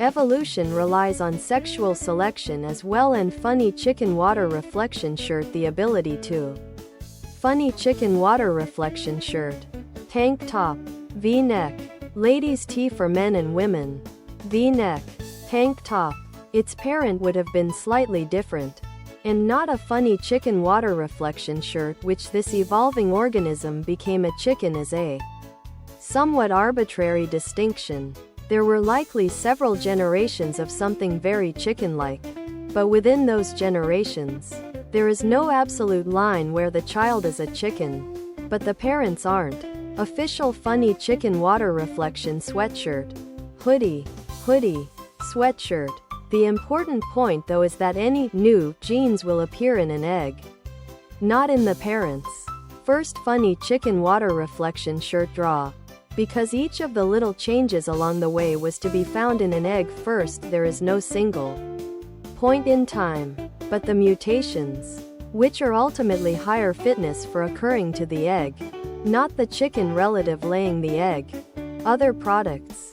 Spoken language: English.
Evolution relies on sexual selection as well, and funny chicken water reflection shirt the ability to. Funny chicken water reflection shirt. Tank top. V-neck. Ladies' tee for men and women. V-neck. Tank top. Its parent would have been slightly different. And not a funny chicken water reflection shirt, which this evolving organism became a chicken as a somewhat arbitrary distinction. There were likely several generations of something very chicken-like. But within those generations, there is no absolute line where the child is a chicken, but the parents aren't. Official funny chicken water reflection sweatshirt. Hoodie. Hoodie. Sweatshirt. The important point though is that any new genes will appear in an egg, not in the parents. First funny chicken water reflection shirt draw. Because each of the little changes along the way was to be found in an egg first, there is no single point in time, but the mutations, which are ultimately higher fitness for occurring to the egg, not the chicken relative laying the egg. Other products.